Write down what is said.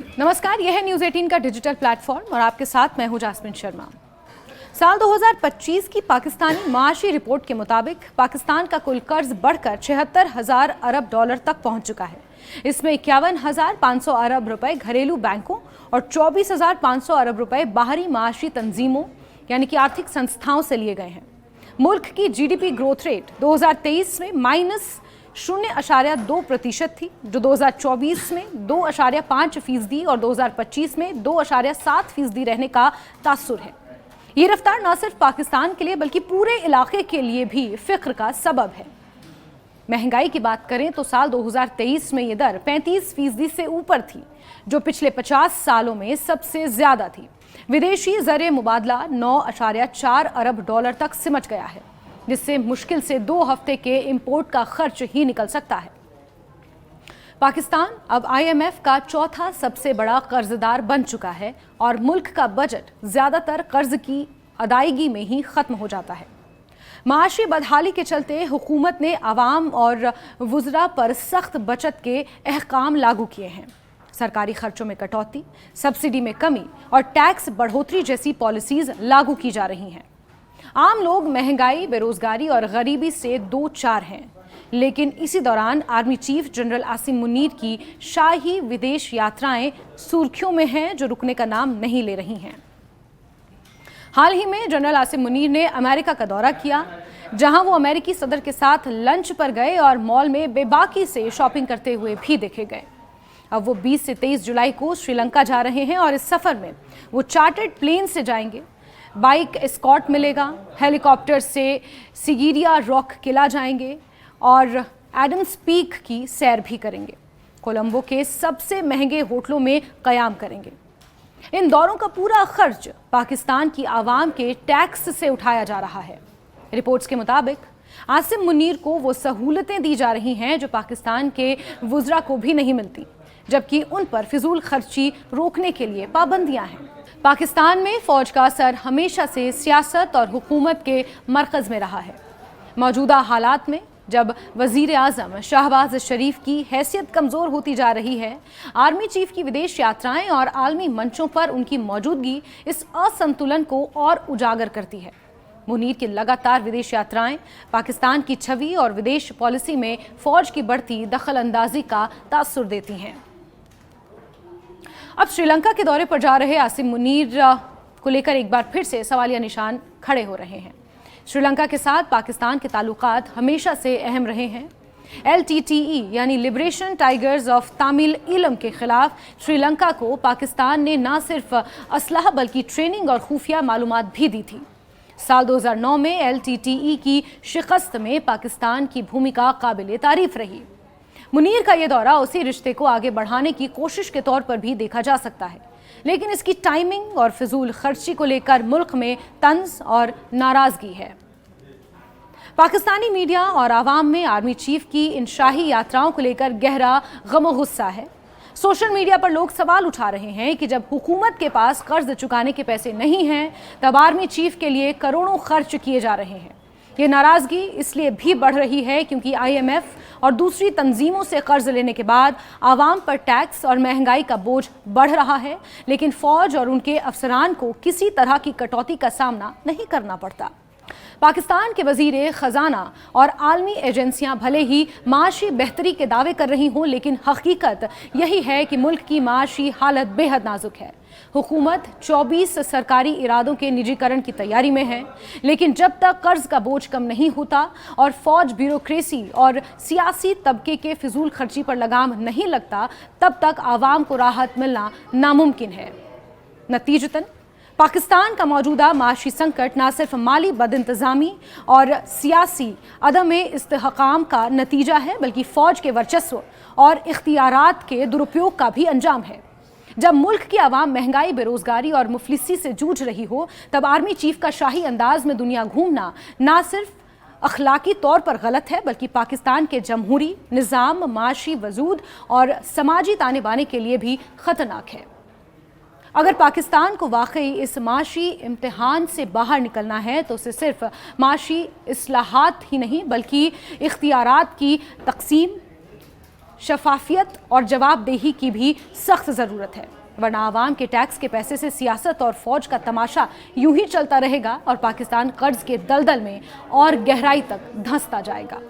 नमस्कार, यह है न्यूज़ 18 का डिजिटल प्लेटफॉर्म और आपके साथ मैं हूं जास्मिन शर्मा। साल 2025 की पाकिस्तानी माशी रिपोर्ट के मुताबिक पाकिस्तान का कुल कर्ज बढ़कर 76,000 अरब डॉलर तक पहुंच चुका है। इसमें 51,500 अरब रुपए घरेलू बैंकों और 24,500 अरब रुपए बाहरी माशी तंजीमों यानी कि आर्थिक संस्थाओं से लिए गए हैं। मुल्क की जीडीपी ग्रोथ रेट 2023 में -0.2% थी, जो 2024 में 2.5% और 2025 में 2.7% रहने का तासुर है। ये रफ्तार न सिर्फ पाकिस्तान के लिए बल्कि पूरे इलाके के लिए भी फिक्र का सबब है। महंगाई की बात करें तो साल 2023 में ये दर 35% से ऊपर थी, जो पिछले 50 सालों में सबसे ज्यादा थी। विदेशी ज़र मुबादला 9.4 अरब डॉलर तक सिमट गया है, जिससे मुश्किल से 2 हफ्ते के इंपोर्ट का खर्च ही निकल सकता है। पाकिस्तान अब IMF का चौथा सबसे बड़ा कर्जदार बन चुका है और मुल्क का बजट ज्यादातर कर्ज की अदायगी में ही खत्म हो जाता है। माशी बदहाली के चलते हुकूमत ने आवाम और वुज़रा पर सख्त बचत के अहकाम लागू किए हैं। सरकारी खर्चों में कटौती, सब्सिडी में कमी और टैक्स बढ़ोतरी जैसी पॉलिसीज लागू की जा रही हैं। आम लोग महंगाई, बेरोजगारी और गरीबी से दो चार हैं, लेकिन इसी दौरान army chief general Asim Munir की शाही विदेश यात्राएं सुर्खियों में हैं, जो रुकने का नाम नहीं ले रही हैं। हाल ही में जनरल आसिम मुनीर ने अमेरिका का दौरा किया, जहां वो अमेरिकी सदर के साथ लंच पर गए और मॉल में बेबाकी से शॉपिंग करते हुए भी देखे गए। अब वो 20 से 23 जुलाई को श्रीलंका जा रहे हैं और इस सफर में वो चार्टर्ड प्लेन से जाएंगे। बाइक एस्कॉर्ट मिलेगा, हेलीकॉप्टर से सिगिरिया रॉक किला जाएंगे और एडम्स पीक की सैर भी करेंगे। कोलंबो के सबसे महंगे होटलों में कयाम करेंगे। इन दौरों का पूरा खर्च पाकिस्तान की आवाम के टैक्स से उठाया जा रहा है। रिपोर्ट्स के मुताबिक आसिम मुनीर को वो सहूलतें दी जा रही हैं जो पाकिस्तान के वुज़रा को भी नहीं मिलती, जबकि उन पर फिजूल खर्ची रोकने के लिए पाबंदियां हैं। पाकिस्तान में फौज का असर हमेशा से सियासत और हुकूमत के मरकज़ में रहा है। मौजूदा हालात में जब वज़ीर आज़म शहबाज शरीफ की हैसियत कमज़ोर होती जा रही है, आर्मी चीफ की विदेश यात्राएं और आलमी मंचों पर उनकी मौजूदगी इस असंतुलन को और उजागर करती है। मुनीर की लगातार विदेश यात्राएं पाकिस्तान की छवि और विदेश पॉलिसी में फौज की बढ़ती दखल अंदाजी का तासुर देती हैं। अब श्रीलंका के दौरे पर जा रहे आसिम मुनीर को लेकर एक बार फिर से सवालिया निशान खड़े हो रहे हैं। श्रीलंका के साथ पाकिस्तान के ताल्लुकात हमेशा से अहम रहे हैं। LTTE यानी liberation tigers of Tamil Eelam के खिलाफ श्रीलंका को पाकिस्तान ने न सिर्फ असलहा बल्कि ट्रेनिंग और खुफिया मालूमात भी दी थी। साल 2009 में LTTE की शिकस्त में पाकिस्तान की भूमिका काबिल तारीफ रही। मुनीर का यह दौरा उसी रिश्ते को आगे बढ़ाने की कोशिश के तौर पर भी देखा जा सकता है, लेकिन इसकी टाइमिंग और फिजूल खर्ची को लेकर मुल्क में तंज और नाराजगी है। पाकिस्तानी मीडिया और आवाम में आर्मी चीफ की इन शाही यात्राओं को लेकर गहरा गम गुस्सा है। सोशल मीडिया पर लोग सवाल उठा रहे हैं कि जब हुकूमत के पास कर्ज चुकाने के पैसे नहीं हैं, तब आर्मी चीफ के लिए करोड़ों खर्च किए जा रहे हैं। ये नाराजगी इसलिए भी बढ़ रही है क्योंकि IMF और दूसरी तंजीमों से कर्ज लेने के बाद आवाम पर टैक्स और महंगाई का बोझ बढ़ रहा है, लेकिन फौज और उनके अफसरान को किसी तरह की कटौती का सामना नहीं करना पड़ता। पाकिस्तान के वजीर खजाना और आलमी एजेंसियां भले ही माशी बेहतरी के दावे कर रही हों, लेकिन हकीकत यही है कि मुल्क की माशी हालत बेहद नाजुक है। हुकूमत 24 सरकारी इरादों के निजीकरण की तैयारी में है, लेकिन जब तक कर्ज का बोझ कम नहीं होता और फौज, ब्यूरोक्रेसी और सियासी तबके के फिजूल खर्ची पर लगाम नहीं लगता, तब तक आवाम को राहत मिलना नामुमकिन है। नतीजतन पाकिस्तान का मौजूदा माशी संकट न सिर्फ माली बदइंतजामी और सियासी अदम इस्तेहकाम का नतीजा है, बल्कि फौज के वर्चस्व और इख्तियारात के दुरुपयोग का भी अंजाम है। जब मुल्क की आवाम महंगाई, बेरोजगारी और मुफलिसी से जूझ रही हो, तब आर्मी चीफ का शाही अंदाज में दुनिया घूमना न सिर्फ अखलाकी तौर पर गलत है, बल्कि पाकिस्तान के जमहूरी निज़ाम, माशी वजूद और समाजी ताने बाने के लिए भी खतरनाक है। अगर पाकिस्तान को वाकई इस माशी इम्तिहान से बाहर निकलना है तो उसे सिर्फ माशी इस्लाहात ही नहीं बल्कि इख्तियारात की तकसीम, शफाफियत और जवाबदेही की भी सख्त ज़रूरत है, वरना आवाम के टैक्स के पैसे से सियासत और फौज का तमाशा यूं ही चलता रहेगा और पाकिस्तान कर्ज के दलदल में और गहराई तक धंसता जाएगा।